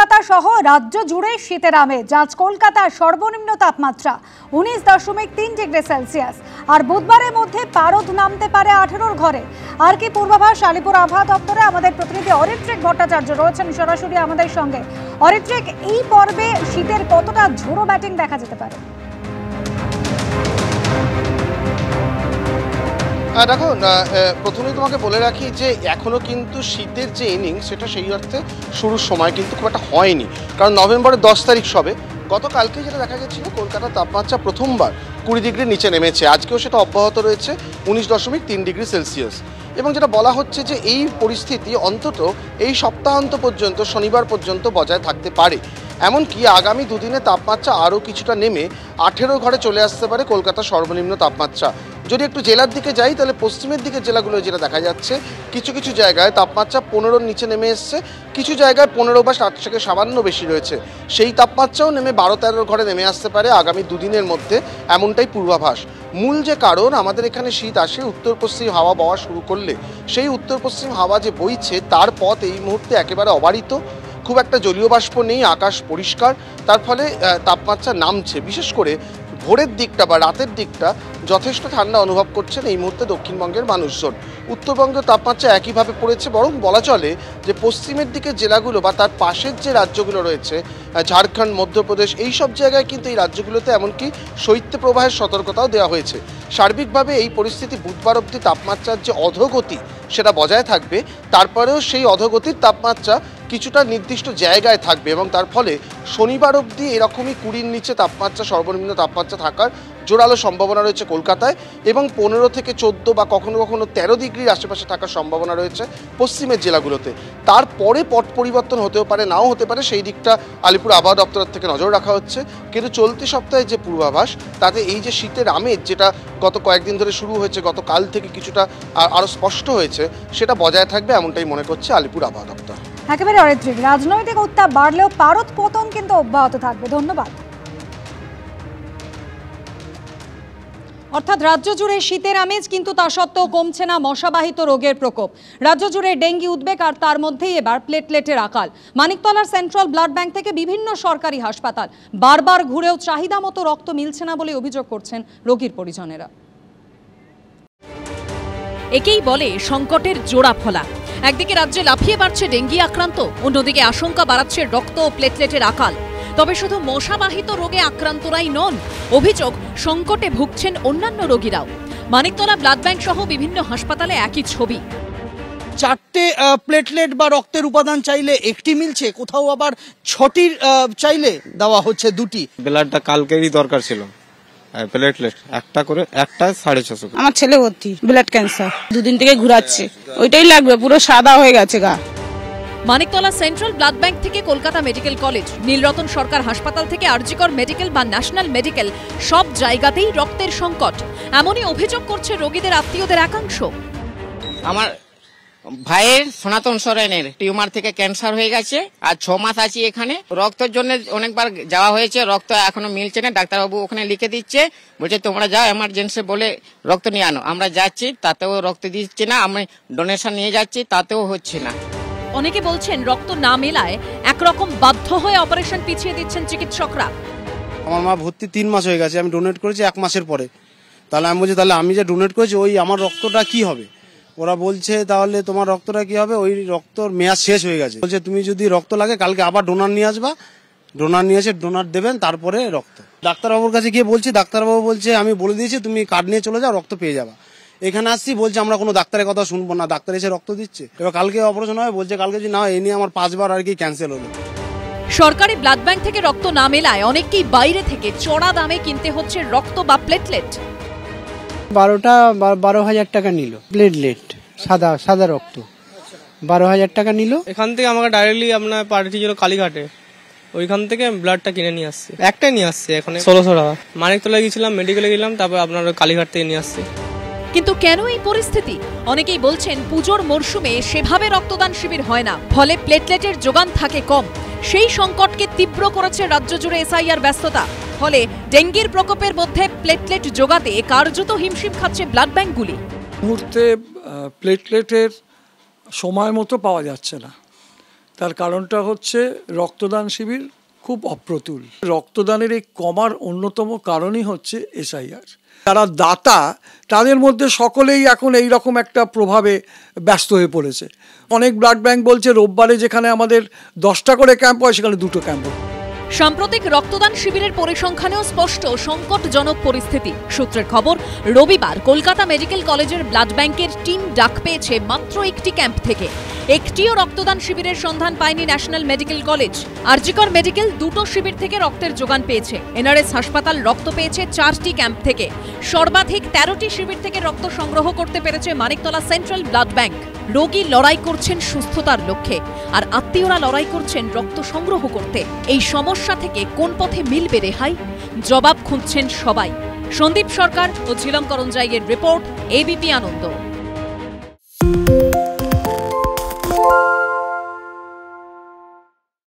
কলকাতা সহ রাজ্য জুড়ে শীতের আমেজ। আজ কলকাতার সর্বনিম্ন তাপমাত্রা 19.3 ডিগ্রি সেলসিয়াস। আর বুধবারের মধ্যে পারদ নামতে পারে 18-র ঘরে। আর কি পূর্বাভাস আলিপুর আবহাওয়া দপ্তরে আমাদের প্রতিনিধি অরিত্রিক ভট্টাচার্য রয়েছেন সরাসরি আমাদের সঙ্গে। অরিত্রিক, এই পর্বে শীতের কতটা ঝোড়ো ব্যাটিং দেখা যেতে পারে? দেখো, প্রথমেই তোমাকে বলে রাখি যে এখনো কিন্তু শীতের যে ইনিংস সেটা সেই অর্থে শুরুর সময় কিন্তু খুব একটা হয়নি, কারণ নভেম্বরের 10 তারিখ সবে গতকালকে যেটা দেখা গেছিল কলকাতার তাপমাত্রা প্রথমবার 20 ডিগ্রির নিচে নেমেছে। আজকেও সেটা অব্যাহত রয়েছে 19.3 ডিগ্রি সেলসিয়াস। এবং যেটা বলা হচ্ছে যে এই পরিস্থিতি অন্তত এই সপ্তাহান্ত পর্যন্ত, শনিবার পর্যন্ত বজায় থাকতে পারে। এমনকি আগামী দুদিনে তাপমাত্রা আরও কিছুটা নেমে 18 ঘরে চলে আসতে পারে কলকাতার সর্বনিম্ন তাপমাত্রা। যদি একটু জেলার দিকে যাই তাহলে পশ্চিমের দিকের জেলাগুলো যেটা দেখা যাচ্ছে কিছু কিছু জায়গায় তাপমাত্রা 15-র নিচে নেমে এসছে, কিছু জায়গায় 15 বা 7 থেকে সামান্য বেশি রয়েছে। সেই তাপমাত্রাও নেমে 12-13 ঘরে নেমে আসতে পারে আগামী দুদিনের মধ্যে, এমনটাই পূর্বাভাস। মূল যে কারণ আমাদের এখানে শীত আসে উত্তর পশ্চিম হাওয়া বওয়া শুরু করলে, সেই উত্তর পশ্চিম হাওয়া যে বইছে তার পথ এই মুহূর্তে একেবারে অবারিত, খুব একটা জলীয় বাষ্প নেই, আকাশ পরিষ্কার, তার ফলে তাপমাত্রা নামছে। বিশেষ করে ভোরের দিকটা বা রাতের দিকটা যথেষ্ট ঠান্ডা অনুভব করছেন এই মুহূর্তে দক্ষিণবঙ্গের মানুষজন। উত্তরবঙ্গের তাপমাত্রা একইভাবে পড়েছে, বরং বলা চলে যে পশ্চিমের দিকের জেলাগুলো বা তার পাশের যে রাজ্যগুলো রয়েছে ঝাড়খণ্ড, মধ্যপ্রদেশ, এই সব জায়গায় কিন্তু এই রাজ্যগুলোতে এমনকি শৈত্যপ্রবাহের সতর্কতাও দেওয়া হয়েছে। সার্বিকভাবে এই পরিস্থিতি বুধবার অবধি তাপমাত্রার যে অধোগতি সেটা বজায় থাকবে, তারপরেও সেই অধোগতির তাপমাত্রা কিছুটা নির্দিষ্ট জায়গায় থাকবে এবং তার ফলে শনিবার অবধি এরকমই 20-র নিচে তাপমাত্রা, সর্বনিম্ন তাপমাত্রা থাকার জোরালো সম্ভাবনা রয়েছে কলকাতায়, এবং 15 থেকে 14 বা কখনো কখনো 13 ডিগ্রির আশেপাশে থাকার সম্ভাবনা রয়েছে পশ্চিমের জেলাগুলোতে। তারপরে পট পরিবর্তন হতেও পারে, নাও হতে পারে, সেই দিকটা আলিপুর আবহাওয়া দপ্তর থেকে নজর রাখা হচ্ছে। কিন্তু চলতি সপ্তাহে যে পূর্বাভাস তাতে এই যে শীতের আমেজ যেটা গত কয়েকদিন ধরে শুরু হয়েছে, গতকাল থেকে কিছুটা আরও স্পষ্ট হয়েছে, সেটা বজায় থাকবে এমনটাই মনে করছে আলিপুর আবহাওয়া দপ্তর। একেবারে অরিত্রিক, রাজনৈতিক উত্তাপ বাড়লেও পারদ পতন কিন্তু অব্যাহত থাকবে। ধন্যবাদ। অর্থাৎ রাজ্য জুড়ে শীতের আমেজ, কিন্তু তা সত্ত্বেও কমছে না মশাবাহিত রোগের প্রকোপ। রাজ্য জুড়ে ডেঙ্গি উদ্বেগ, আর তার মধ্যেই এবার প্লেটলেটের আকাল। মানিকতলার সেন্ট্রাল ব্লাড ব্যাংক থেকে বিভিন্ন সরকারি হাসপাতাল বারবার ঘুরেও চাহিদা মতো রক্ত মিলছে না বলে অভিযোগ করছেন রোগীর পরিজনেরা। একেই বলে সংকটের জোড়া ফলা। একদিকে রাজ্যে লাফিয়ে বাড়ছে ডেঙ্গি আক্রান্ত, অন্যদিকে আশঙ্কা বাড়াচ্ছে রক্ত ও প্লেটলেটের আকাল। তবে শুধু মশাবাহিত রোগে আক্রান্তরাই নন, অভিযোগ সংকটে ভুগছেন অন্যান্য রোগীরাও। মানিকতলা ব্লাড ব্যাংক সহ বিভিন্ন হাসপাতালে একই ছবি। 4টে প্লেটলেট বা রক্তের উপাদান চাইলে 1টি মিলছে, কোথাও আবার 6টির চাইলে দেওয়া হচ্ছে 2টি। ব্লাডটা কালকেরই দরকার ছিল, প্লেটলেট একটা করে, একটা 650। আমার ছেলে ভর্তি ব্লাড ক্যান্সার, দুদিন থেকে ঘুরাচ্ছে, ওইটাই লাগবে, পুরো সাদা হয়ে গেছে গা। মানিকতলা সেন্ট্রাল ব্লাড ব্যাংক থেকে কলকাতা মেডিকেল কলেজ, নীলরতন সরকার হাসপাতাল থেকে আরজিকর মেডিকেল বা ন্যাশনাল মেডিকেল, সব জায়গাতেই রক্তের সংকট। এমনই অভিযোগ করছে রোগীদের আত্মীয়দের একাংশ। আমার ভাইয়ের সনাতন সরেনের টিউমার থেকে ক্যান্সার হয়ে গেছে, আর 6 মাস আছি এখানে। রক্তের জন্য অনেকবার যাওয়া হয়েছে, রক্ত এখনো মিলছে না। ডাক্তারবাবু ওখানে লিখে দিচ্ছে, বলছে তোমরা যাও এমার্জেন্সি বলে রক্ত নিয়ে আনো। আমরা যাচ্ছি, তাতেও রক্ত দিচ্ছে না। আমি ডোনেশন নিয়ে যাচ্ছি, তাতেও হচ্ছে না। অনেকে বলছেন রক্ত না মেলায় একরকম বাধ্য হয়ে অপারেশন পিছিয়ে দিচ্ছেন চিকিৎসকরা। আমার মা ভর্তি 3 মাস হয়ে গেছে, আমি ডোনেট করেছি 1 মাসের পরে। তাহলে আমি বলছি তাহলে আমি যে ডোনেট করেছি ওই আমার রক্তটা কি হবে? ওরা বলছে তাহলে তোমার রক্তটা কি হবে, ওই রক্তর মেয়াদ শেষ হয়ে গেছে। বলছে তুমি যদি রক্ত লাগে কালকে আবার ডোনার নিয়ে আসবা, ডোনার নিয়ে এসে ডোনার দেবেন, তারপরে রক্ত। ডাক্তারবাবুর কাছে গিয়ে বলছি, ডাক্তারবাবু বলছে আমি বলে দিয়েছি তুমি কার্ড নিয়ে চলে যাও, রক্ত পেয়ে যাবা। এখানে আসছি, বলছে আমরা কোনো ডাক্তারের কথা শুনবো না, ডাক্তার এসে রক্ত দিচ্ছে। এবার কালকে অপারেশন হয়, বলছে কালকে যদি না হয়, এই নিয়ে আমার 5 বার আর কি ক্যান্সেল হলো। সরকারি ব্লাড ব্যাংক থেকে রক্ত না মেলায় অনেককেই বাইরে থেকে চড়া দামে কিনতে হচ্ছে রক্ত বা প্লেটলেট। 12,000 টাকা নিল প্লেটলেট, সাদা রক্ত 12,000 টাকা নিল। এখান থেকে আমাকে ডাইরেক্টলি আপনার পাঠিয়েছিল কালীঘাটে, ওইখান থেকে ব্লাডটা কিনে নিয়ে আসছি। একটাই নিয়ে আসছি, এখন 1600 টাকা। মানিকতলায় গেছিলাম, মেডিকেলে গেলাম, তারপর আপনার কালীঘাট থেকে নিয়ে আসছি। কিন্তু কেন এই পরিস্থিতি? অনেকেই বলছেন পুজোর মরশুমে সেভাবে রক্তদান শিবির হয় না, ফলে প্লেটলেটের যোগান থাকে কম। সেই সংকটকে তীব্র করেছে রাজ্য জুড়ে এসআইআর ব্যস্ততা। ফলে ডেঙ্গির প্রকোপের মধ্যে প্লেটলেট যোগাতে কার্যত হিমশিম খাচ্ছে ব্লাড ব্যাংকগুলি। মুহূর্তে প্লেটলেটের সময় মতো পাওয়া যাচ্ছে না, তার কারণটা হচ্ছে রক্তদান শিবির খুব অপ্রতুল। রক্তদানের এই কমার অন্যতম কারণই হচ্ছে এসআইআর। যারা দাতা তাদের মধ্যে সকলেই এখন এই রকম একটা প্রভাবে ব্যস্ত হয়ে পড়েছে। অনেক ব্লাড ব্যাংক বলছে রোববারে যেখানে আমাদের 10টা করে ক্যাম্প হয় সেখানে 2টো ক্যাম্প হয়। সাম্প্রতিক রক্তদান শিবিরের পরিসংখ্যানেও স্পষ্ট সংকটজনক পরিস্থিতি। সূত্রের খবর, রবিবার কলকাতা মেডিকেল কলেজের ব্লাড ব্যাংকের টিম ডাক পেয়েছে মাত্র একটি ক্যাম্প থেকে। একটিও রক্তদান শিবিরের সন্ধান পায়নি national medical college. RG Kar medical 2টো শিবির থেকে রক্তের যোগান পেয়েছে। এনআরএস হাসপাতাল রক্ত পেয়েছে 4টি ক্যাম্প থেকে। সর্বাধিক 13টি শিবির থেকে রক্ত সংগ্রহ করতে পেরেছে মানিকতলা সেন্ট্রাল ব্লাড ব্যাংক। রোগী লড়াই করছেন সুস্থতার লক্ষ্যে, আর আত্মীয়রা লড়াই করছেন রক্ত সংগ্রহ করতে। এই সমস্যা থেকে কোন পথে মিলবে রেহাই? জবাব খুঁজছেন সবাই। সন্দীপ সরকার ও ঝিলম করঞ্জাইয়ের রিপোর্ট, এবিপি আনন্দ।